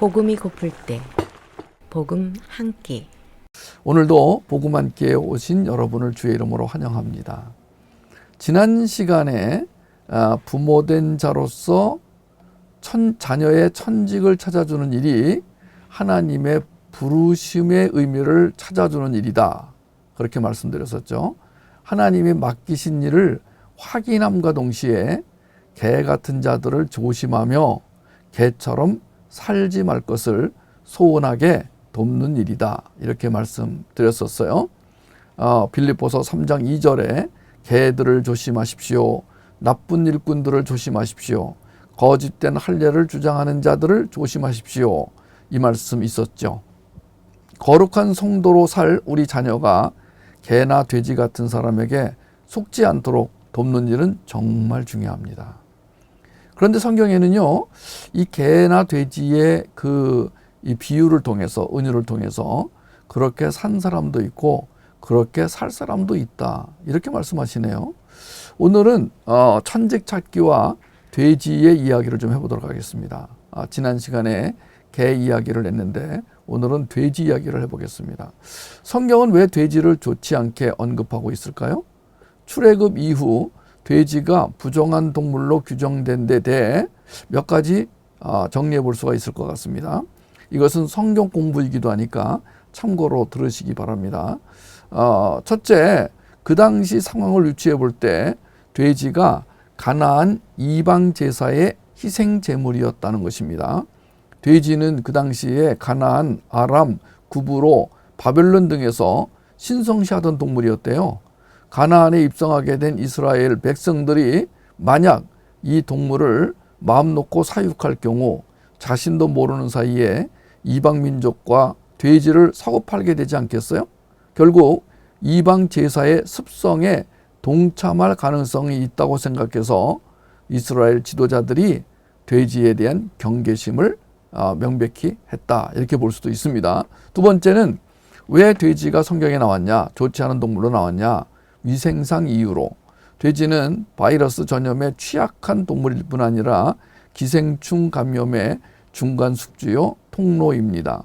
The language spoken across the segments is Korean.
복음이 고플 때 복음 한 끼. 오늘도 복음 한 끼에 오신 여러분을 주의 이름으로 환영합니다. 지난 시간에 부모된 자로서 자녀의 천직을 찾아주는 일이 하나님의 부르심의 의미를 찾아주는 일이다. 그렇게 말씀드렸었죠. 하나님이 맡기신 일을 확인함과 동시에 개 같은 자들을 조심하며 개처럼 살지 말 것을 소원하게 돕는 일이다. 이렇게 말씀드렸었어요. 빌립보서 3장 2절에 개들을 조심하십시오. 나쁜 일꾼들을 조심하십시오. 거짓된 할례를 주장하는 자들을 조심하십시오. 이 말씀 있었죠. 거룩한 성도로 살 우리 자녀가 개나 돼지 같은 사람에게 속지 않도록 돕는 일은 정말 중요합니다. 그런데 성경에는요, 이 개나 돼지의 이 비유를 통해서, 은유를 통해서 그렇게 산 사람도 있고 그렇게 살 사람도 있다. 이렇게 말씀하시네요. 오늘은 천직 찾기와 돼지의 이야기를 좀 해보도록 하겠습니다. 지난 시간에 개 이야기를 했는데 오늘은 돼지 이야기를 해보겠습니다. 성경은 왜 돼지를 좋지 않게 언급하고 있을까요? 출애굽 이후 돼지가 부정한 동물로 규정된 데 대해 몇 가지 정리해 볼 수가 있을 것 같습니다. 이것은 성경 공부이기도 하니까 참고로 들으시기 바랍니다. 첫째, 그 당시 상황을 유추해 볼 때 돼지가 가나안 이방 제사의 희생 제물이었다는 것입니다. 돼지는 그 당시에 가나안, 아람, 구브로, 바벨론 등에서 신성시하던 동물이었대요. 가나안에 입성하게 된 이스라엘 백성들이 만약 이 동물을 마음 놓고 사육할 경우 자신도 모르는 사이에 이방 민족과 돼지를 사고 팔게 되지 않겠어요? 결국 이방 제사의 습성에 동참할 가능성이 있다고 생각해서 이스라엘 지도자들이 돼지에 대한 경계심을 명백히 했다. 이렇게 볼 수도 있습니다. 두 번째는 왜 돼지가 성경에 나왔냐? 좋지 않은 동물로 나왔냐? 위생상 이유로. 돼지는 바이러스 전염에 취약한 동물일 뿐 아니라 기생충 감염의 중간 숙주요 통로입니다.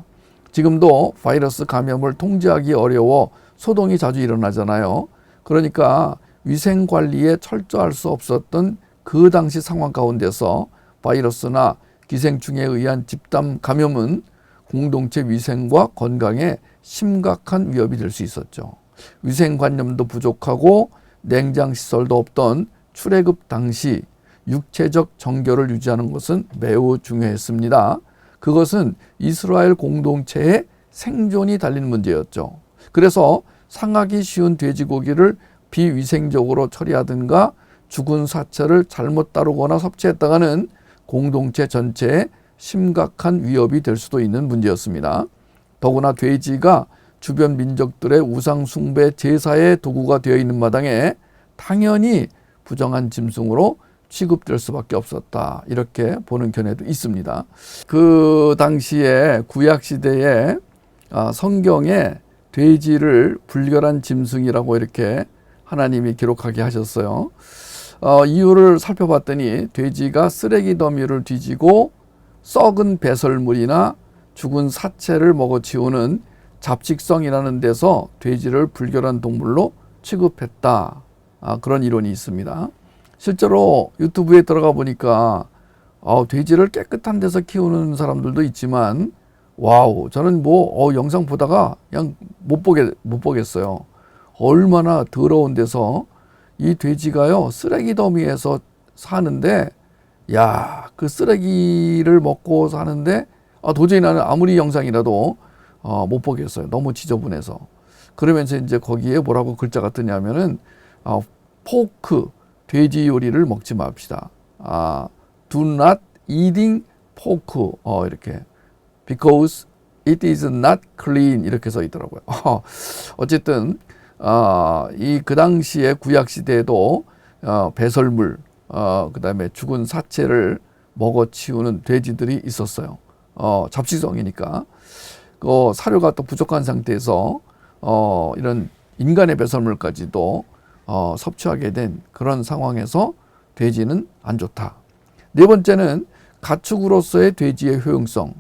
지금도 바이러스 감염을 통제하기 어려워 소동이 자주 일어나잖아요. 그러니까 위생 관리에 철저할 수 없었던 그 당시 상황 가운데서 바이러스나 기생충에 의한 집단 감염은 공동체 위생과 건강에 심각한 위협이 될 수 있었죠. 위생관념도 부족하고 냉장시설도 없던 출애굽 당시 육체적 정결을 유지하는 것은 매우 중요했습니다. 그것은 이스라엘 공동체의 생존이 달린 문제였죠. 그래서 상하기 쉬운 돼지고기를 비위생적으로 처리하든가 죽은 사체를 잘못 다루거나 섭취했다가는 공동체 전체에 심각한 위협이 될 수도 있는 문제였습니다. 더구나 돼지가 주변 민족들의 우상 숭배 제사의 도구가 되어 있는 마당에 당연히 부정한 짐승으로 취급될 수밖에 없었다. 이렇게 보는 견해도 있습니다. 그 당시에 구약시대에 성경에 돼지를 불결한 짐승이라고 이렇게 하나님이 기록하게 하셨어요. 이유를 살펴봤더니 돼지가 쓰레기 더미를 뒤지고 썩은 배설물이나 죽은 사체를 먹어치우는 잡식성이라는 데서 돼지를 불결한 동물로 취급했다. 그런 이론이 있습니다. 실제로 유튜브에 들어가 보니까 돼지를 깨끗한 데서 키우는 사람들도 있지만 와우, 저는 영상 보다가 그냥 못 보겠어요. 얼마나 더러운 데서 이 돼지가요 쓰레기 더미에서 사는데, 그 쓰레기를 먹고 사는데 도저히 나는 아무리 영상이라도 못 보겠어요. 너무 지저분해서. 그러면서 이제 거기에 뭐라고 글자가 뜨냐면은 포크, 돼지 요리를 먹지 맙시다. Do not eating pork. 이렇게 because it is not clean 이렇게 써 있더라고요. 어쨌든 이 그 당시에 구약 시대에도 배설물, 그다음에 죽은 사체를 먹어치우는 돼지들이 있었어요. 잡식성이니까. 사료가 또 부족한 상태에서 이런 인간의 배설물까지도 섭취하게 된 그런 상황에서 돼지는 안 좋다. 네 번째는 가축으로서의 돼지의 효용성.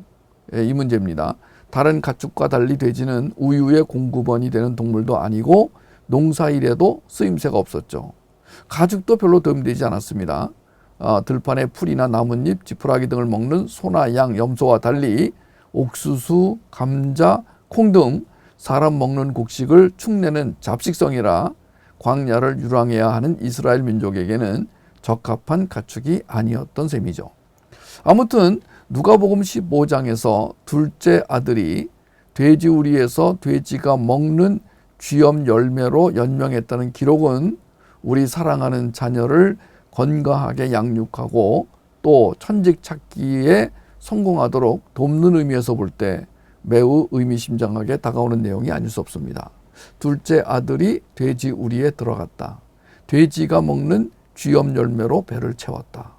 이 문제입니다. 다른 가축과 달리 돼지는 우유의 공급원이 되는 동물도 아니고 농사일에도 쓰임새가 없었죠. 가죽도 별로 도움되지 않았습니다. 들판의 풀이나 나뭇잎, 지푸라기 등을 먹는 소나 양, 염소와 달리 옥수수, 감자, 콩 등 사람 먹는 곡식을 축내는 잡식성이라 광야를 유랑해야 하는 이스라엘 민족에게는 적합한 가축이 아니었던 셈이죠. 아무튼 누가복음 15장에서 둘째 아들이 돼지 우리에서 돼지가 먹는 쥐염 열매로 연명했다는 기록은 우리 사랑하는 자녀를 건강하게 양육하고 또 천직 찾기에 성공하도록 돕는 의미에서 볼 때 매우 의미심장하게 다가오는 내용이 아닐 수 없습니다. 둘째 아들이 돼지 우리에 들어갔다. 돼지가 먹는 쥐염 열매로 배를 채웠다.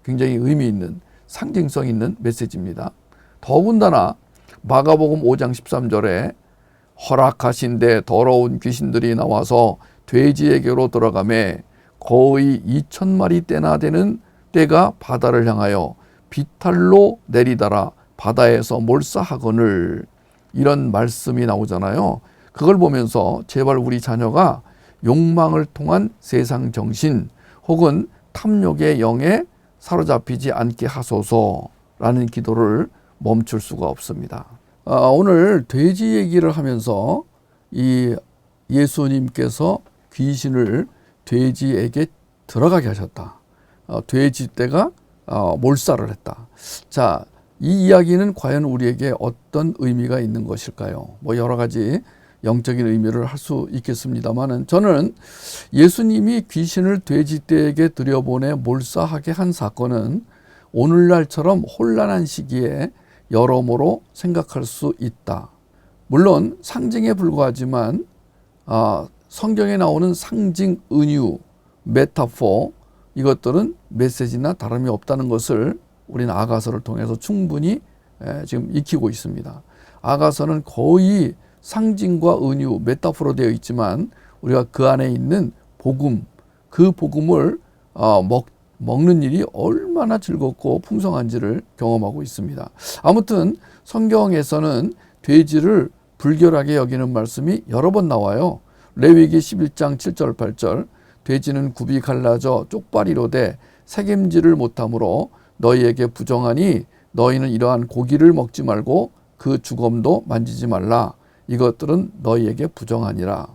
굉장히 의미 있는 상징성 있는 메시지입니다. 더군다나 마가복음 5장 13절에 허락하신 데 더러운 귀신들이 나와서 돼지에게로 들어가매 거의 2,000마리 떼나 되는 떼가 바다를 향하여 비탈로 내리다라 바다에서 몰사하거늘, 이런 말씀이 나오잖아요. 그걸 보면서 제발 우리 자녀가 욕망을 통한 세상 정신 혹은 탐욕의 영에 사로잡히지 않게 하소서라는 기도를 멈출 수가 없습니다. 오늘 돼지 얘기를 하면서 이 예수님께서 귀신을 돼지에게 들어가게 하셨다. 돼지 떼가 몰살을 했다. 자, 이 이야기는 과연 우리에게 어떤 의미가 있는 것일까요? 뭐 여러 가지 영적인 의미를 할 수 있겠습니다만은, 저는 예수님이 귀신을 돼지떼에게 들여보내 몰사하게 한 사건은 오늘날처럼 혼란한 시기에 여러모로 생각할 수 있다. 물론 상징에 불과하지만 성경에 나오는 상징, 은유, 메타포, 이것들은 메시지나 다름이 없다는 것을 우리는 아가서를 통해서 충분히 지금 익히고 있습니다. 아가서는 거의 상징과 은유, 메타포로 되어 있지만 우리가 그 안에 있는 복음, 그 복음을 먹는 일이 얼마나 즐겁고 풍성한지를 경험하고 있습니다. 아무튼 성경에서는 돼지를 불결하게 여기는 말씀이 여러 번 나와요. 레위기 11장 7절 8절, 돼지는 굽이 갈라져 쪽발이로 돼 색임질을 못하므로 너희에게 부정하니 너희는 이러한 고기를 먹지 말고 그 주검도 만지지 말라. 이것들은 너희에게 부정하니라.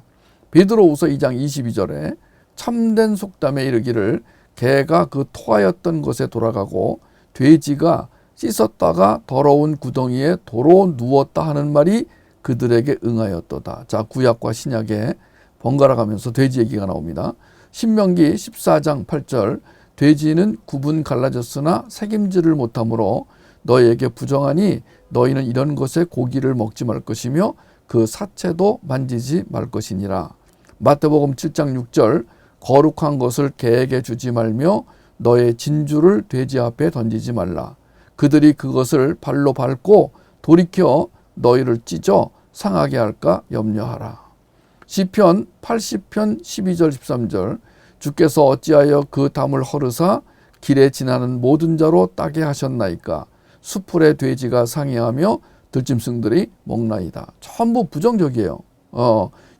베드로후서 2장 22절에 참된 속담에 이르기를 개가 그 토하였던 곳에 돌아가고 돼지가 씻었다가 더러운 구덩이에 도로 누웠다 하는 말이 그들에게 응하였도다. 자, 구약과 신약에 번갈아 가면서 돼지 얘기가 나옵니다. 신명기 14장 8절, 돼지는 굽은 갈라졌으나 색임질을 못하므로 너희에게 부정하니 너희는 이런 것에 고기를 먹지 말 것이며 그 사체도 만지지 말 것이니라. 마태복음 7장 6절, 거룩한 것을 개에게 주지 말며 너의 진주를 돼지 앞에 던지지 말라. 그들이 그것을 발로 밟고 돌이켜 너희를 찢어 상하게 할까 염려하라. 시편 80편 12절 13절, 주께서 어찌하여 그 담을 허르사 길에 지나는 모든 자로 따게 하셨나이까. 수풀의 돼지가 상해하며 들짐승들이 먹나이다. 전부 부정적이에요.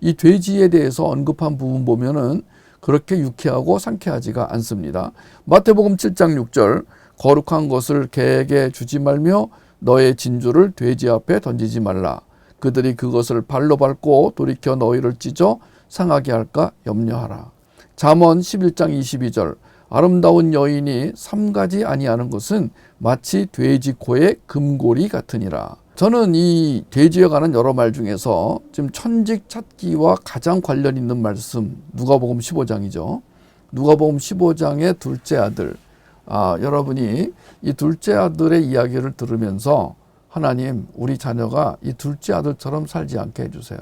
이 돼지에 대해서 언급한 부분 보면은 그렇게 유쾌하고 상쾌하지가 않습니다. 마태복음 7장 6절, 거룩한 것을 개에게 주지 말며 너의 진주를 돼지 앞에 던지지 말라. 그들이 그것을 발로 밟고 돌이켜 너희를 찢어 상하게 할까 염려하라. 잠언 11장 22절, 아름다운 여인이 삼가지 아니하는 것은 마치 돼지 코의 금고리 같으니라. 저는 이 돼지에 관한 여러 말 중에서 지금 천직 찾기와 가장 관련 있는 말씀, 누가복음 15장이죠. 누가복음 15장의 둘째 아들, 여러분이 이 둘째 아들의 이야기를 들으면서 하나님, 우리 자녀가 이 둘째 아들처럼 살지 않게 해주세요.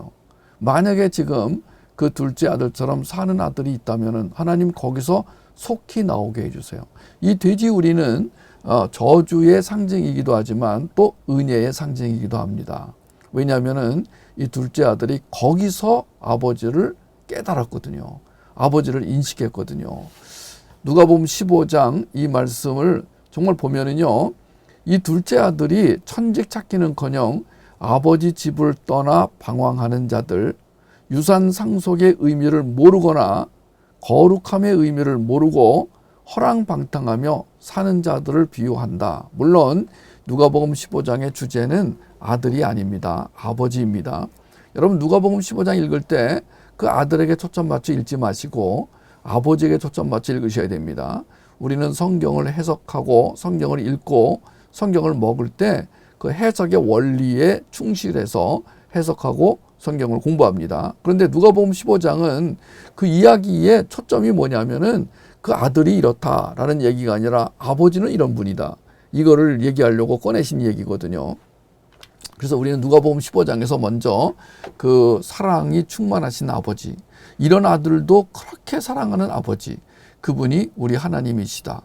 만약에 지금 그 둘째 아들처럼 사는 아들이 있다면 하나님 거기서 속히 나오게 해주세요. 이 돼지 우리는 저주의 상징이기도 하지만 또 은혜의 상징이기도 합니다. 왜냐하면 이 둘째 아들이 거기서 아버지를 깨달았거든요. 아버지를 인식했거든요. 누가복음 15장 이 말씀을 정말 보면은요, 이 둘째 아들이 천직 찾기는커녕 아버지 집을 떠나 방황하는 자들, 유산 상속의 의미를 모르거나 거룩함의 의미를 모르고 허랑방탕하며 사는 자들을 비유한다. 물론 누가복음 15장의 주제는 아들이 아닙니다. 아버지입니다. 여러분 누가복음 15장 읽을 때 그 아들에게 초점 맞춰 읽지 마시고 아버지에게 초점 맞춰 읽으셔야 됩니다. 우리는 성경을 해석하고 성경을 읽고 성경을 먹을 때 그 해석의 원리에 충실해서 해석하고 성경을 공부합니다. 그런데 누가복음 15장은 그 이야기의 초점이 뭐냐면은 그 아들이 이렇다라는 얘기가 아니라 아버지는 이런 분이다. 이거를 얘기하려고 꺼내신 얘기거든요. 그래서 우리는 누가복음 15장에서 먼저 그 사랑이 충만하신 아버지, 이런 아들도 그렇게 사랑하는 아버지, 그분이 우리 하나님이시다.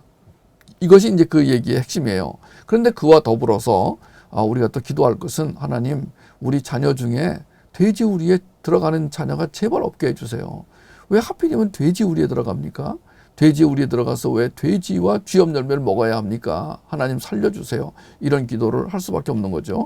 이것이 이제 그 얘기의 핵심이에요. 그런데 그와 더불어서 우리가 또 기도할 것은 하나님, 우리 자녀 중에 돼지우리에 들어가는 자녀가 제발 없게 해주세요. 왜 하필이면 돼지우리에 들어갑니까? 돼지우리에 들어가서 왜 돼지와 쥐염 열매를 먹어야 합니까? 하나님 살려주세요. 이런 기도를 할 수밖에 없는 거죠.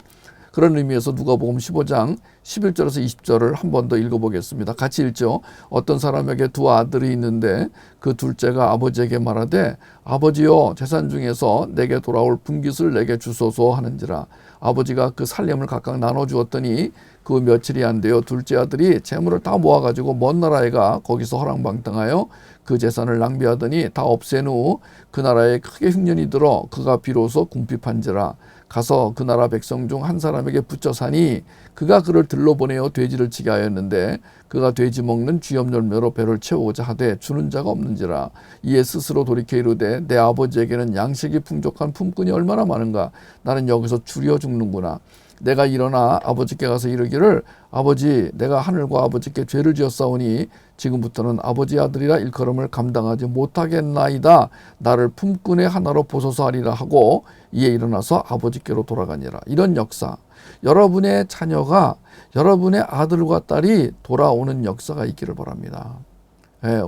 그런 의미에서 누가복음 15장 11절에서 20절을 한 번 더 읽어보겠습니다. 같이 읽죠. 어떤 사람에게 두 아들이 있는데 그 둘째가 아버지에게 말하되 아버지여 재산 중에서 내게 돌아올 분깃을 내게 주소서 하는지라. 아버지가 그 살림을 각각 나눠주었더니 그 며칠이 안 되어 둘째 아들이 재물을 다 모아가지고 먼 나라에 가 거기서 허랑방탕하여 그 재산을 낭비하더니 다 없앤 후 그 나라에 크게 흉년이 들어 그가 비로소 궁핍한지라. 가서 그 나라 백성 중 한 사람에게 붙여 사니 그가 그를 들러보내어 돼지를 치게 하였는데 그가 돼지 먹는 쥐염 열매로 배를 채우고자 하되 주는 자가 없는지라. 이에 스스로 돌이켜 이르되 내 아버지에게는 양식이 풍족한 품꾼이 얼마나 많은가. 나는 여기서 줄여 죽는구나. 내가 일어나 아버지께 가서 이르기를 아버지, 내가 하늘과 아버지께 죄를 지었사오니 지금부터는 아버지 아들이라 일컬음을 감당하지 못하겠나이다. 나를 품꾼의 하나로 보소서 하리라 하고 이에 일어나서 아버지께로 돌아가니라. 이런 역사, 여러분의 자녀가 여러분의 아들과 딸이 돌아오는 역사가 있기를 바랍니다.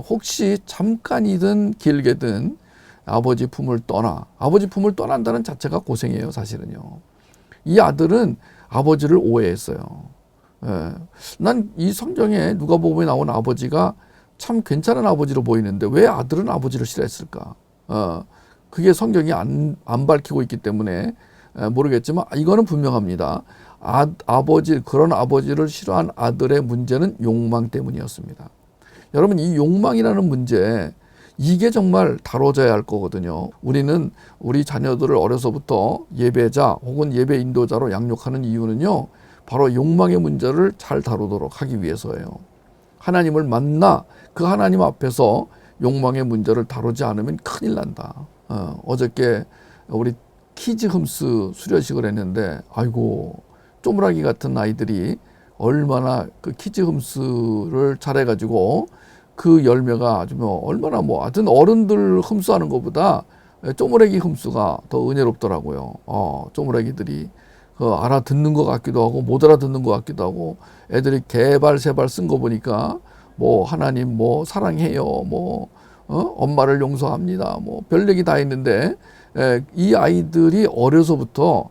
혹시 잠깐이든 길게든 아버지 품을 떠나, 아버지 품을 떠난다는 자체가 고생이에요. 사실은요. 이 아들은 아버지를 오해했어요. 난 이 성경에 누가복음에 나온 아버지가 참 괜찮은 아버지로 보이는데 왜 아들은 아버지를 싫어했을까? 그게 성경이 안 밝히고 있기 때문에 모르겠지만 이거는 분명합니다. 그런 아버지를 싫어한 아들의 문제는 욕망 때문이었습니다. 여러분, 이 욕망이라는 문제, 이게 정말 다뤄져야 할 거거든요. 우리는 우리 자녀들을 어려서부터 예배자 혹은 예배 인도자로 양육하는 이유는요, 바로 욕망의 문제를 잘 다루도록 하기 위해서예요. 하나님을 만나 그 하나님 앞에서 욕망의 문제를 다루지 않으면 큰일 난다. 어저께 우리 키즈 흠스 수료식을 했는데, 아이고, 쪼무라기 같은 아이들이 얼마나 그 키즈 흠스를 잘해가지고 그 열매가 아주 얼마나 하여튼 어른들 흠수하는 것보다 쪼무라기 흠수가 더 은혜롭더라고요. 쪼무라기들이 알아듣는 것 같기도 하고 못 알아듣는 것 같기도 하고, 애들이 개발 세발 쓴 거 보니까 하나님 사랑해요, 엄마를 용서합니다, 별 얘기 다 있는데, 이 아이들이 어려서부터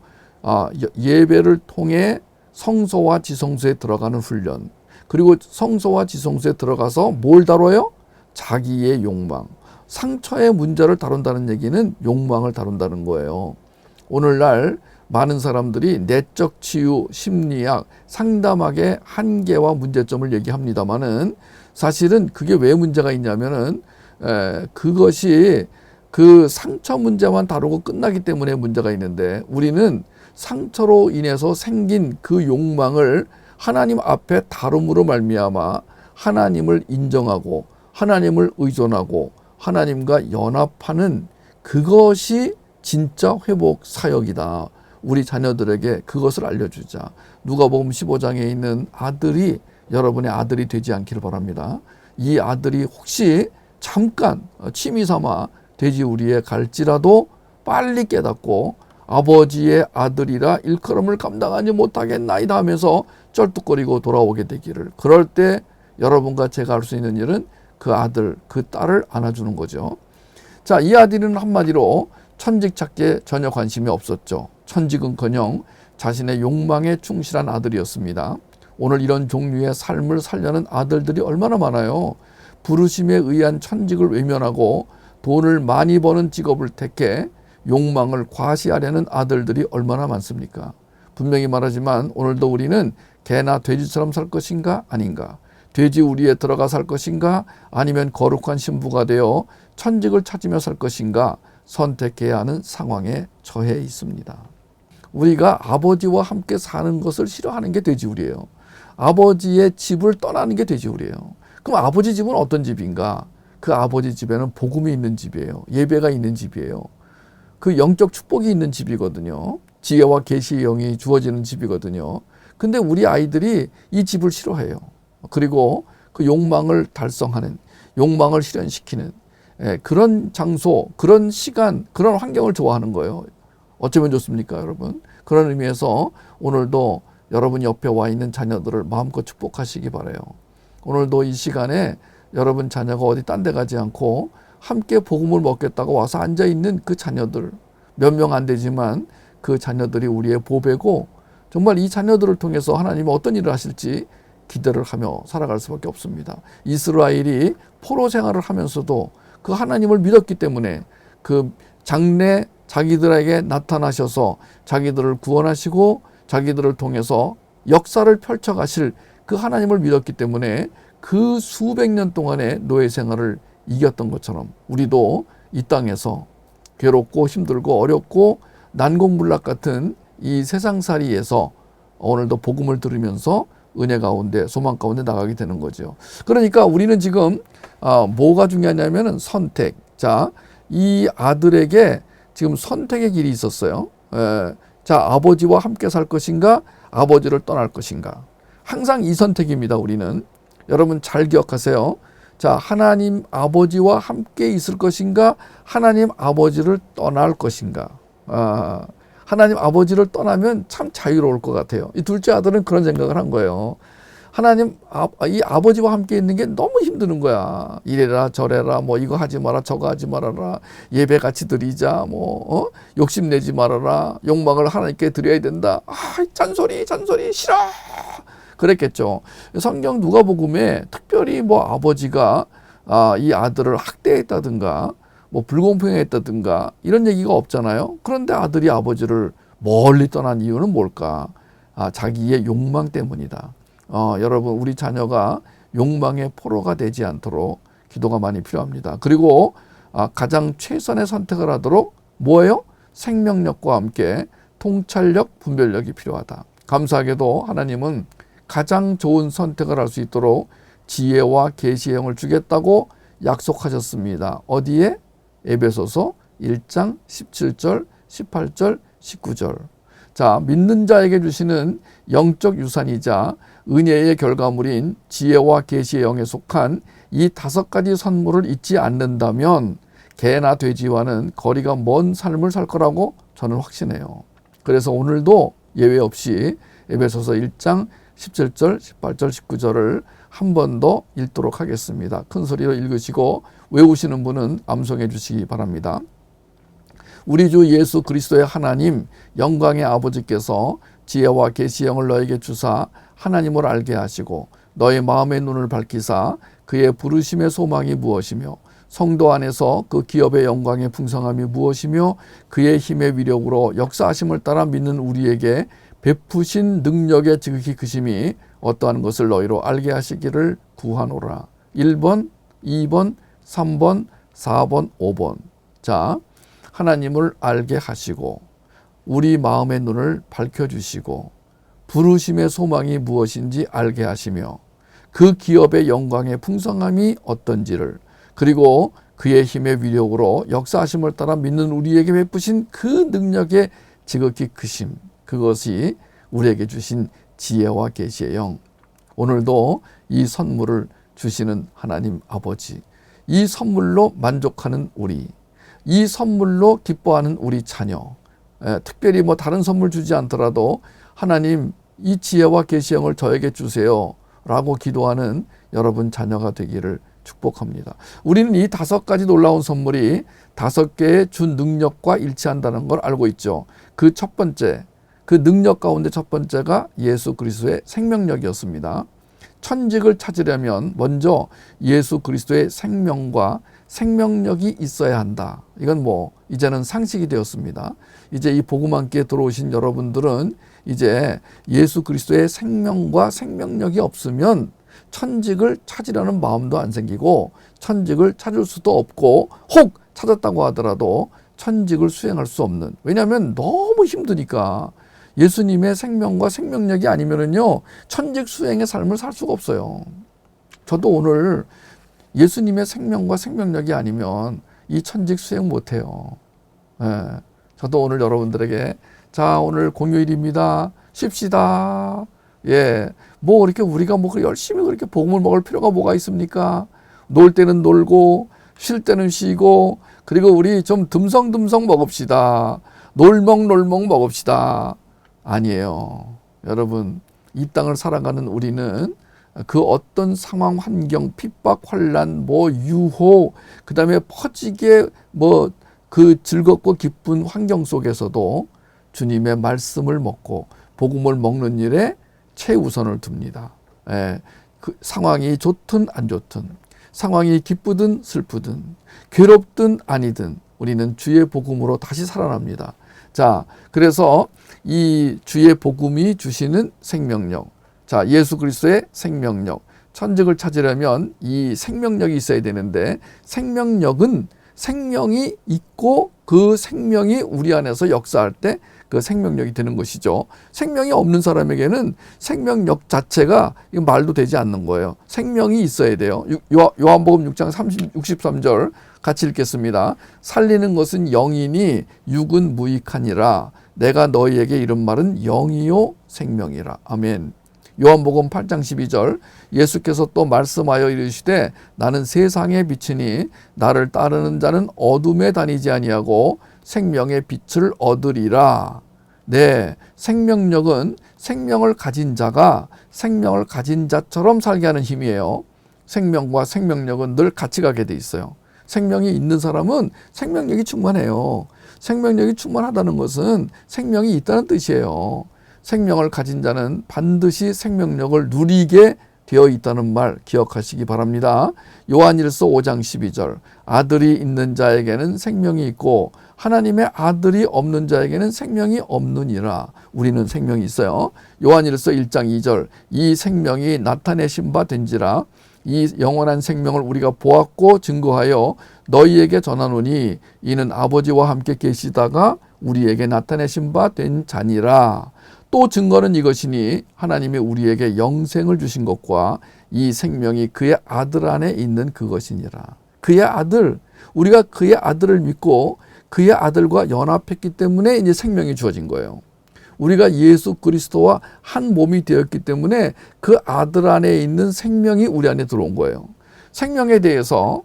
예배를 통해 성소와 지성소에 들어가는 훈련, 그리고 성소와 지성소에 들어가서 뭘 다뤄요? 자기의 욕망, 상처의 문제를 다룬다는 얘기는 욕망을 다룬다는 거예요. 오늘날 많은 사람들이 내적 치유, 심리학, 상담학의 한계와 문제점을 얘기합니다만은 사실은 그게 왜 문제가 있냐면은 그것이 그 상처 문제만 다루고 끝나기 때문에 문제가 있는데, 우리는 상처로 인해서 생긴 그 욕망을 하나님 앞에 다룸으로 말미암아 하나님을 인정하고 하나님을 의존하고 하나님과 연합하는 그것이 진짜 회복 사역이다. 우리 자녀들에게 그것을 알려주자. 누가복음 15장에 있는 아들이 여러분의 아들이 되지 않기를 바랍니다. 이 아들이 혹시 잠깐 취미 삼아 돼지우리에 갈지라도 빨리 깨닫고 아버지의 아들이라 일컬음을 감당하지 못하겠나이다 하면서 쩔뚝거리고 돌아오게 되기를. 그럴 때 여러분과 제가 할 수 있는 일은 그 아들, 그 딸을 안아주는 거죠. 자, 이 아들은 한마디로 천직 찾기에 전혀 관심이 없었죠. 천직은커녕 자신의 욕망에 충실한 아들이었습니다. 오늘 이런 종류의 삶을 살려는 아들들이 얼마나 많아요. 부르심에 의한 천직을 외면하고 돈을 많이 버는 직업을 택해 욕망을 과시하려는 아들들이 얼마나 많습니까? 분명히 말하지만 오늘도 우리는 개나 돼지처럼 살 것인가 아닌가? 돼지 우리에 들어가 살 것인가 아니면 거룩한 신부가 되어 천직을 찾으며 살 것인가 선택해야 하는 상황에 처해 있습니다. 우리가 아버지와 함께 사는 것을 싫어하는 게 돼지우리예요. 아버지의 집을 떠나는 게 돼지우리예요. 그럼 아버지 집은 어떤 집인가? 그 아버지 집에는 복음이 있는 집이에요. 예배가 있는 집이에요. 그 영적 축복이 있는 집이거든요. 지혜와 계시의 영이 주어지는 집이거든요. 근데 우리 아이들이 이 집을 싫어해요. 그리고 그 욕망을 달성하는, 욕망을 실현시키는 그런 장소, 그런 시간, 그런 환경을 좋아하는 거예요. 어쩌면 좋습니까, 여러분? 그런 의미에서 오늘도 여러분 옆에 와 있는 자녀들을 마음껏 축복하시기 바라요. 오늘도 이 시간에 여러분 자녀가 어디 딴 데 가지 않고 함께 복음을 먹겠다고 와서 앉아있는 그 자녀들, 몇 명 안 되지만 그 자녀들이 우리의 보배고 정말 이 자녀들을 통해서 하나님이 어떤 일을 하실지 기대를 하며 살아갈 수밖에 없습니다. 이스라엘이 포로 생활을 하면서도 그 하나님을 믿었기 때문에 그 장래 자기들에게 나타나셔서 자기들을 구원하시고 자기들을 통해서 역사를 펼쳐가실 그 하나님을 믿었기 때문에 그 수백 년 동안의 노예 생활을 이겼던 것처럼 우리도 이 땅에서 괴롭고 힘들고 어렵고 난공불락 같은 이 세상살이에서 오늘도 복음을 들으면서 은혜 가운데 소망 가운데 나가게 되는 거죠. 그러니까 우리는 지금 뭐가 중요하냐면은 선택. 자, 이 아들에게 지금 선택의 길이 있었어요. 자, 아버지와 함께 살 것인가 아버지를 떠날 것인가. 항상 이 선택입니다. 우리는. 여러분 잘 기억하세요. 자, 하나님 아버지와 함께 있을 것인가 하나님 아버지를 떠날 것인가. 하나님 아버지를 떠나면 참 자유로울 것 같아요. 이 둘째 아들은 그런 생각을 한 거예요. 하나님, 이 아버지와 함께 있는 게 너무 힘드는 거야. 이래라 저래라 뭐 이거 하지 마라 저거 하지 말아라 예배 같이 드리자 뭐 욕심내지 말아라 욕망을 하나님께 드려야 된다. 잔소리 싫어. 그랬겠죠. 성경 누가복음에 특별히 뭐 아버지가 이 아들을 학대했다든가 뭐 불공평했다든가 이런 얘기가 없잖아요. 그런데 아들이 아버지를 멀리 떠난 이유는 뭘까? 자기의 욕망 때문이다. 여러분 우리 자녀가 욕망의 포로가 되지 않도록 기도가 많이 필요합니다. 그리고 가장 최선의 선택을 하도록 뭐예요? 생명력과 함께 통찰력, 분별력이 필요하다. 감사하게도 하나님은 가장 좋은 선택을 할 수 있도록 지혜와 계시의 영을 주겠다고 약속하셨습니다. 어디에? 에베소서 1장 17절, 18절, 19절. 자, 믿는 자에게 주시는 영적 유산이자 은혜의 결과물인 지혜와 계시의 영에 속한 이 5가지 선물을 잊지 않는다면 개나 돼지와는 거리가 먼 삶을 살 거라고 저는 확신해요. 그래서 오늘도 예외 없이 에베소서 1장 17절, 18절, 19절을 한 번 더 읽도록 하겠습니다. 큰 소리로 읽으시고 외우시는 분은 암송해 주시기 바랍니다. 우리 주 예수 그리스도의 하나님 영광의 아버지께서 지혜와 계시의 영을 너에게 주사 하나님을 알게 하시고 너의 마음의 눈을 밝히사 그의 부르심의 소망이 무엇이며 성도 안에서 그 기업의 영광의 풍성함이 무엇이며 그의 힘의 위력으로 역사하심을 따라 믿는 우리에게 베푸신 능력의 지극히 크심이 어떠한 것을 너희로 알게 하시기를 구하노라. 1번, 2번, 3번, 4번, 5번. 자, 하나님을 알게 하시고 우리 마음의 눈을 밝혀주시고 부르심의 소망이 무엇인지 알게 하시며 그 기업의 영광의 풍성함이 어떤지를 그리고 그의 힘의 위력으로 역사하심을 따라 믿는 우리에게 베푸신 그 능력의 지극히 크심, 그것이 우리에게 주신 지혜와 계시의 영. 오늘도 이 선물을 주시는 하나님 아버지, 이 선물로 만족하는 우리, 이 선물로 기뻐하는 우리 자녀, 특별히 뭐 다른 선물 주지 않더라도 하나님 이 지혜와 계시의 영을 저에게 주세요 라고 기도하는 여러분 자녀가 되기를 축복합니다. 우리는 이 5가지 놀라운 선물이 5개의 주 능력과 일치한다는 걸 알고 있죠. 그 첫 번째, 그 능력 가운데 첫 번째가 예수 그리스도의 생명력이었습니다. 천직을 찾으려면 먼저 예수 그리스도의 생명과 생명력이 있어야 한다. 이건 이제는 상식이 되었습니다. 이제 이 복음 함께 들어오신 여러분들은 이제 예수 그리스도의 생명과 생명력이 없으면 천직을 찾으려는 마음도 안 생기고 천직을 찾을 수도 없고 혹 찾았다고 하더라도 천직을 수행할 수 없는, 왜냐하면 너무 힘드니까. 예수님의 생명과 생명력이 아니면은요 천직 수행의 삶을 살 수가 없어요. 저도 오늘 예수님의 생명과 생명력이 아니면 이 천직 수행 못해요. 예, 저도 오늘 여러분들에게 자 오늘 공휴일입니다. 쉽시다. 예, 이렇게 우리가 열심히 그렇게 복음을 먹을 필요가 뭐가 있습니까? 놀 때는 놀고 쉴 때는 쉬고 그리고 우리 좀 듬성듬성 먹읍시다. 놀먹 먹읍시다. 아니에요. 여러분, 이 땅을 살아가는 우리는 그 어떤 상황, 환경, 핍박, 환란, 유호, 그 다음에 퍼지게 그 즐겁고 기쁜 환경 속에서도 주님의 말씀을 먹고 복음을 먹는 일에 최우선을 둡니다. 예, 그 상황이 좋든 안 좋든, 상황이 기쁘든 슬프든, 괴롭든 아니든 우리는 주의 복음으로 다시 살아납니다. 자, 그래서 이 주의 복음이 주시는 생명력, 자, 예수 그리스도의 생명력, 천직을 찾으려면 이 생명력이 있어야 되는데 생명력은 생명이 있고 그 생명이 우리 안에서 역사할 때 그 생명력이 되는 것이죠. 생명이 없는 사람에게는 생명력 자체가 말도 되지 않는 거예요. 생명이 있어야 돼요. 요한복음 6장 63절 같이 읽겠습니다. 살리는 것은 영이니 육은 무익하니라. 내가 너희에게 이른 말은 영이요 생명이라. 아멘. 요한복음 8장 12절 예수께서 또 말씀하여 이르시되 나는 세상의 빛이니 나를 따르는 자는 어둠에 다니지 아니하고 생명의 빛을 얻으리라. 네, 생명력은 생명을 가진 자가 생명을 가진 자처럼 살게 하는 힘이에요. 생명과 생명력은 늘 같이 가게 돼 있어요. 생명이 있는 사람은 생명력이 충만해요. 생명력이 충만하다는 것은 생명이 있다는 뜻이에요. 생명을 가진 자는 반드시 생명력을 누리게 되어 있다는 말 기억하시기 바랍니다. 요한일서 5장 12절 아들이 있는 자에게는 생명이 있고 하나님의 아들이 없는 자에게는 생명이 없느니라. 우리는 생명이 있어요. 요한일서 1장 2절 이 생명이 나타내신 바 된지라. 이 영원한 생명을 우리가 보았고 증거하여 너희에게 전하노니 이는 아버지와 함께 계시다가 우리에게 나타내신 바 된 자니라. 또 증거는 이것이니 하나님이 우리에게 영생을 주신 것과 이 생명이 그의 아들 안에 있는 그것이니라. 그의 아들, 우리가 그의 아들을 믿고 그의 아들과 연합했기 때문에 이제 생명이 주어진 거예요. 우리가 예수 그리스도와 한 몸이 되었기 때문에 그 아들 안에 있는 생명이 우리 안에 들어온 거예요. 생명에 대해서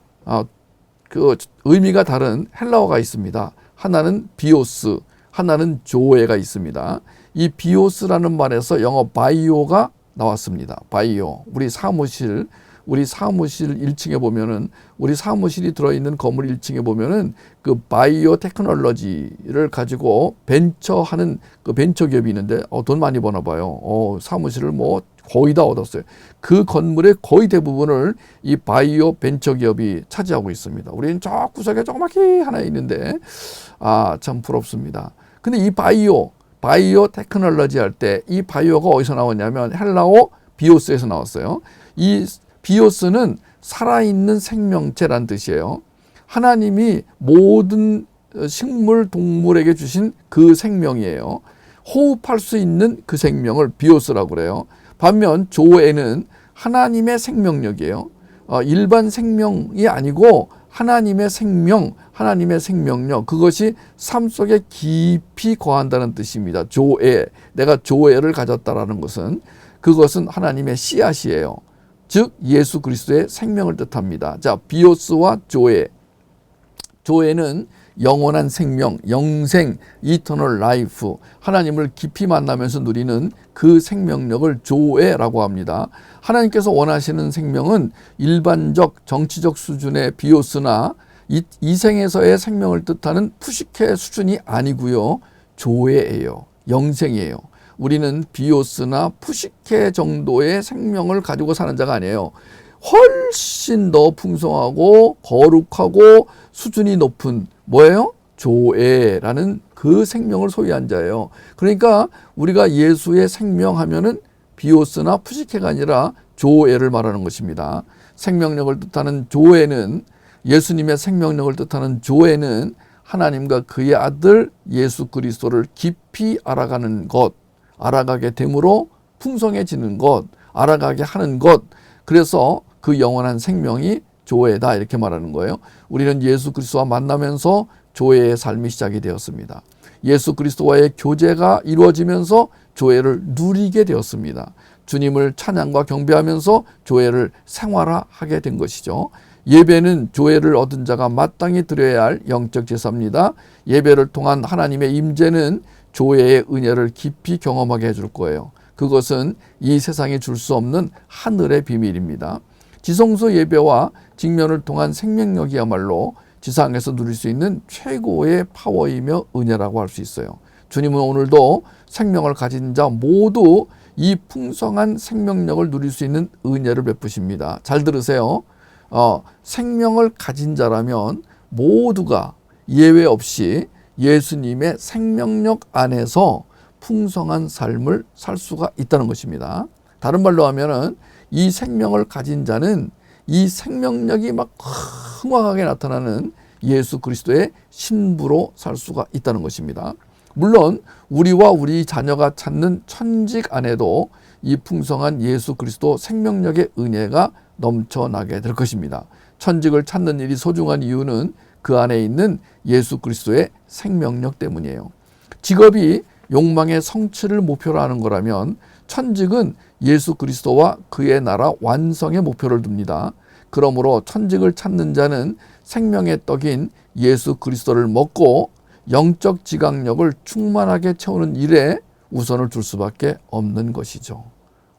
그 의미가 다른 헬라어가 있습니다. 하나는 비오스, 하나는 조에가 있습니다. 이 비오스라는 말에서 영어 바이오가 나왔습니다. 바이오. 우리 사무실 1층에 보면은 우리 사무실이 들어있는 건물 1층에 보면은 그 바이오 테크놀로지를 가지고 벤처하는 그 벤처 기업이 있는데 돈 많이 버나 봐요. 사무실을 거의 다 얻었어요. 그 건물의 거의 대부분을 이 바이오 벤처 기업이 차지하고 있습니다. 우리는 저 구석에 조그맣게 하나 있는데 참 부럽습니다. 근데 이 바이오 테크놀로지 할 때 이 바이오가 어디서 나왔냐면 헬라어 비오스에서 나왔어요. 이 비오스는 살아있는 생명체란 뜻이에요. 하나님이 모든 식물, 동물에게 주신 그 생명이에요. 호흡할 수 있는 그 생명을 비오스라고 그래요. 반면 조에는 하나님의 생명력이에요. 일반 생명이 아니고 하나님의 생명, 하나님의 생명력, 그것이 삶 속에 깊이 거한다는 뜻입니다. 조에, 내가 조에를 가졌다라는 것은 그것은 하나님의 씨앗이에요. 즉 예수 그리스도의 생명을 뜻합니다. 자, 비오스와 조에. 조에는 영원한 생명, 영생, 이터널 라이프, 하나님을 깊이 만나면서 누리는 그 생명력을 조에라고 합니다. 하나님께서 원하시는 생명은 일반적 정치적 수준의 비오스나 이 생에서의 생명을 뜻하는 푸시케 수준이 아니고요. 조에예요. 영생이에요. 우리는 비오스나 푸시케 정도의 생명을 가지고 사는 자가 아니에요. 훨씬 더 풍성하고 거룩하고 수준이 높은 뭐예요? 조에라는 그 생명을 소유한 자예요. 그러니까 우리가 예수의 생명하면은 비오스나 푸시케가 아니라 조에를 말하는 것입니다. 생명력을 뜻하는 조에는, 예수님의 생명력을 뜻하는 조에는 하나님과 그의 아들 예수 그리스도를 깊이 알아가는 것, 알아가게 됨으로 풍성해지는 것, 알아가게 하는 것, 그래서 그 영원한 생명이 조에다 이렇게 말하는 거예요. 우리는 예수 그리스도와 만나면서 조에의 삶이 시작이 되었습니다. 예수 그리스도와의 교제가 이루어지면서 조에를 누리게 되었습니다. 주님을 찬양과 경배하면서 조에를 생활화하게 된 것이죠. 예배는 조에를 얻은 자가 마땅히 드려야 할 영적 제사입니다. 예배를 통한 하나님의 임재는 조에의 은혜를 깊이 경험하게 해줄 거예요. 그것은 이 세상에 줄 수 없는 하늘의 비밀입니다. 지성소 예배와 직면을 통한 생명력이야말로 지상에서 누릴 수 있는 최고의 파워이며 은혜라고 할 수 있어요. 주님은 오늘도 생명을 가진 자 모두 이 풍성한 생명력을 누릴 수 있는 은혜를 베푸십니다. 잘 들으세요. 생명을 가진 자라면 모두가 예외 없이 예수님의 생명력 안에서 풍성한 삶을 살 수가 있다는 것입니다. 다른 말로 하면은 이 생명을 가진 자는 이 생명력이 막 흥황하게 나타나는 예수 그리스도의 신부로 살 수가 있다는 것입니다. 물론 우리와 우리 자녀가 찾는 천직 안에도 이 풍성한 예수 그리스도 생명력의 은혜가 넘쳐나게 될 것입니다. 천직을 찾는 일이 소중한 이유는 그 안에 있는 예수 그리스도의 생명력 때문이에요. 직업이 욕망의 성취를 목표로 하는 거라면 천직은 예수 그리스도와 그의 나라 완성의 목표를 둡니다. 그러므로 천직을 찾는 자는 생명의 떡인 예수 그리스도를 먹고 영적 지각력을 충만하게 채우는 일에 우선을 둘 수밖에 없는 것이죠.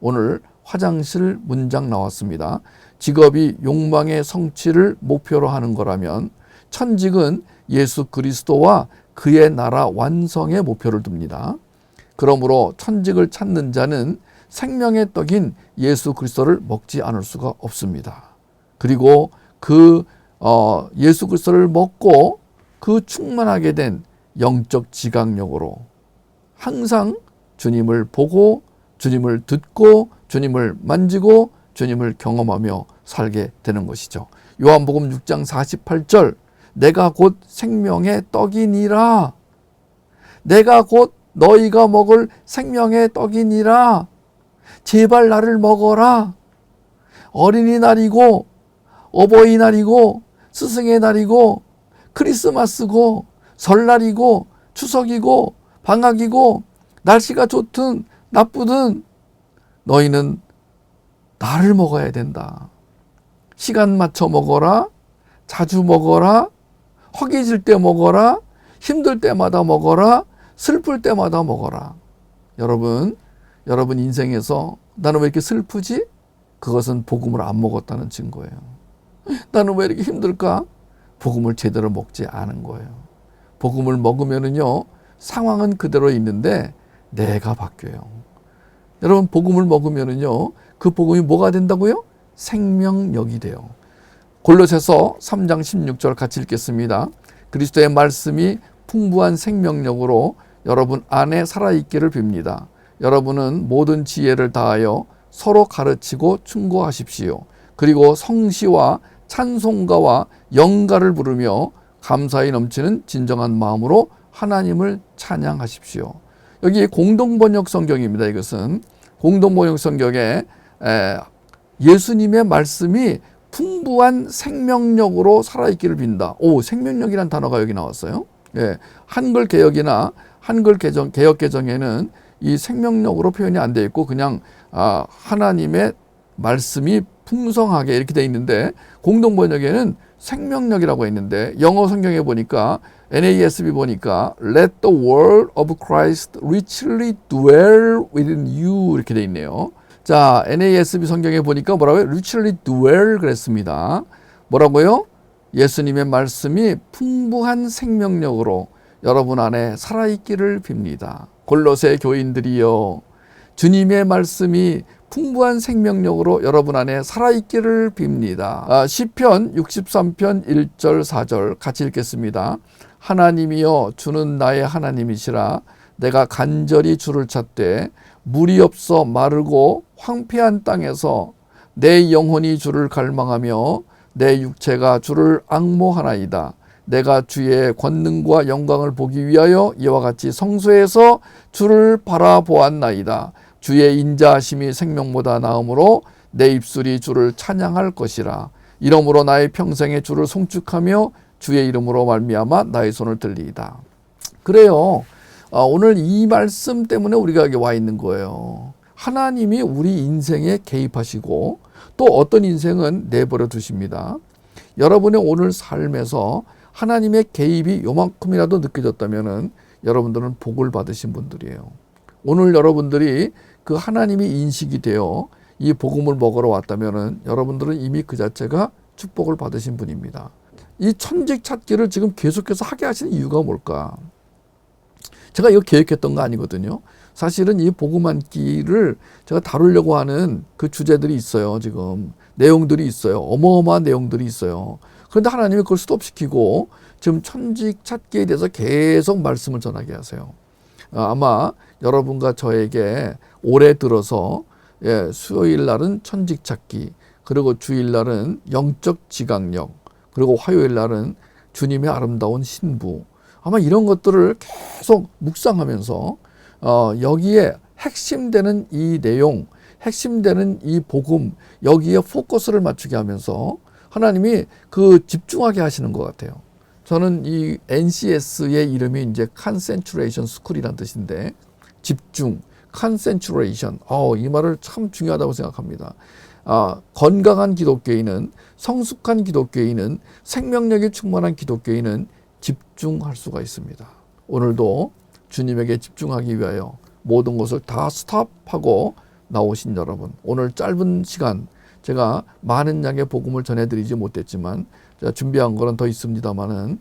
오늘 화장실 문장 나왔습니다. 직업이 욕망의 성취를 목표로 하는 거라면 천직은 예수 그리스도와 그의 나라 완성의 목표를 둡니다. 그러므로 천직을 찾는 자는 생명의 떡인 예수 그리스도를 먹지 않을 수가 없습니다. 그리고 그 예수 그리스도를 먹고 그 충만하게 된 영적 지각력으로 항상 주님을 보고 주님을 듣고 주님을 만지고 주님을 경험하며 살게 되는 것이죠. 요한복음 6장 48절, 내가 곧 생명의 떡이니라. 내가 곧 너희가 먹을 생명의 떡이니라. 제발 나를 먹어라. 어린이날이고 어버이날이고 스승의 날이고 크리스마스고 설날이고 추석이고 방학이고 날씨가 좋든 나쁘든 너희는 나를 먹어야 된다. 시간 맞춰 먹어라. 자주 먹어라. 허기질 때 먹어라. 힘들 때마다 먹어라. 슬플 때마다 먹어라. 여러분 인생에서 나는 왜 이렇게 슬프지? 그것은 복음을 안 먹었다는 증거예요. 나는 왜 이렇게 힘들까? 복음을 제대로 먹지 않은 거예요. 복음을 먹으면은요, 상황은 그대로 있는데 내가 바뀌어요. 여러분, 복음을 먹으면은요, 그 복음이 뭐가 된다고요? 생명력이 돼요. 골로새서 3장 16절 같이 읽겠습니다. 그리스도의 말씀이 풍부한 생명력으로 여러분 안에 살아있기를 빕니다. 여러분은 모든 지혜를 다하여 서로 가르치고 충고하십시오. 그리고 성시와 찬송가와 영가를 부르며 감사히 넘치는 진정한 마음으로 하나님을 찬양하십시오. 여기 공동번역 성경입니다. 이것은 공동번역 성경에 예수님의 말씀이 풍부한 생명력으로 살아있기를 빈다. 생명력이란 단어가 여기 나왔어요. 한글 개혁이나 한글 개혁 개정에는 이 생명력으로 표현이 안 돼 있고 그냥 하나님의 말씀이 풍성하게 이렇게 돼 있는데 공동번역에는 생명력이라고 있는데 영어 성경에 보니까 NASB 보니까 Let the word of Christ richly dwell within you 이렇게 돼 있네요. 자, NASB 성경에 보니까 뭐라고요? richly dwell 그랬습니다. 뭐라고요? 예수님의 말씀이 풍부한 생명력으로 여러분 안에 살아있기를 빕니다. 골로새 교인들이여, 주님의 말씀이 풍부한 생명력으로 여러분 안에 살아있기를 빕니다. 시편 63편 1절 4절 같이 읽겠습니다. 하나님이여, 주는 나의 하나님이시라. 내가 간절히 주를 찾되 물이 없어 마르고 황폐한 땅에서 내 영혼이 주를 갈망하며 내 육체가 주를 앙모하나이다. 내가 주의 권능과 영광을 보기 위하여 이와 같이 성소에서 주를 바라보았나이다. 주의 인자하심이 생명보다 나음으로 내 입술이 주를 찬양할 것이라. 이러므로 나의 평생에 주를 송축하며 주의 이름으로 말미암아 나의 손을 들리이다. 그래요. 오늘 이 말씀 때문에 우리가 여기 와 있는 거예요. 하나님이 우리 인생에 개입하시고 또 어떤 인생은 내버려 두십니다. 여러분의 오늘 삶에서 하나님의 개입이 요만큼이라도 느껴졌다면 여러분들은 복을 받으신 분들이에요. 오늘 여러분들이 그 하나님이 인식이 되어 이 복음을 먹으러 왔다면 여러분들은 이미 그 자체가 축복을 받으신 분입니다. 이 천직 찾기를 지금 계속해서 하게 하시는 이유가 뭘까? 제가 이거 계획했던 거 아니거든요. 사실은 이 복음 앉기를 제가 다루려고 하는 그 주제들이 있어요. 지금 내용들이 있어요. 어마어마한 내용들이 있어요. 그런데 하나님이 그걸 스톱시키고 지금 천직 찾기에 대해서 계속 말씀을 전하게 하세요. 아마 여러분과 저에게 올해 들어서 수요일 날은 천직 찾기, 그리고 주일 날은 영적 지각력, 그리고 화요일 날은 주님의 아름다운 신부, 아마 이런 것들을 계속 묵상하면서 여기에 핵심되는 이 내용, 핵심되는 이 복음, 여기에 포커스를 맞추게 하면서 하나님이 그 집중하게 하시는 것 같아요. 저는 이 NCS의 이름이 이제 Concentration School이라는 뜻인데, 집중, Concentration. 이 말을 참 중요하다고 생각합니다. 건강한 기독교인은, 성숙한 기독교인은, 생명력이 충만한 기독교인은 집중할 수가 있습니다. 오늘도 주님에게 집중하기 위하여 모든 것을 다 스톱하고 나오신 여러분, 오늘 짧은 시간 제가 많은 양의 복음을 전해드리지 못했지만 제가 준비한 거는 더 있습니다만은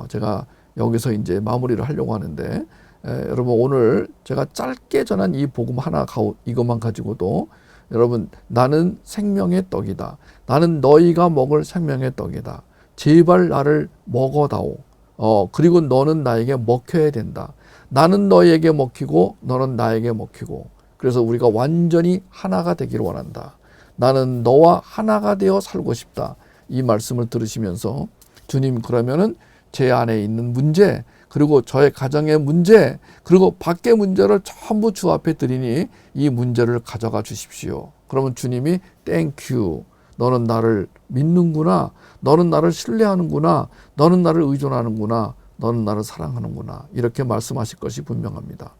제가 여기서 이제 마무리를 하려고 하는데, 여러분 오늘 제가 짧게 전한 이 복음 하나 이것만 가지고도 여러분, 나는 생명의 떡이다. 나는 너희가 먹을 생명의 떡이다. 제발 나를 먹어다오. 그리고 너는 나에게 먹혀야 된다. 나는 너에게 먹히고 너는 나에게 먹히고. 그래서 우리가 완전히 하나가 되기를 원한다. 나는 너와 하나가 되어 살고 싶다. 이 말씀을 들으시면서 주님, 그러면은 제 안에 있는 문제, 그리고 저의 가정의 문제, 그리고 밖의 문제를 전부 주 앞에 드리니 이 문제를 가져가 주십시오. 그러면 주님이 땡큐. 너는 나를 믿는구나. 너는 나를 신뢰하는구나. 너는 나를 의존하는구나. 너는 나를 사랑하는구나. 이렇게 말씀하실 것이 분명합니다.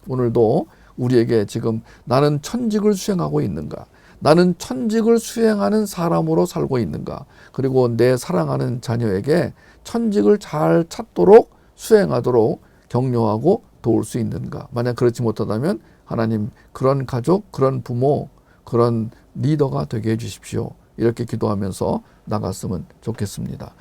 오늘도 우리에게 지금 나는 천직을 수행하고 있는가? 나는 천직을 수행하는 사람으로 살고 있는가? 그리고 내 사랑하는 자녀에게 천직을 잘 찾도록 수행하도록 격려하고 도울 수 있는가? 만약 그렇지 못하다면 하나님, 그런 가족, 그런 부모, 그런 리더가 되게 해주십시오. 이렇게 기도하면서 나갔으면 좋겠습니다.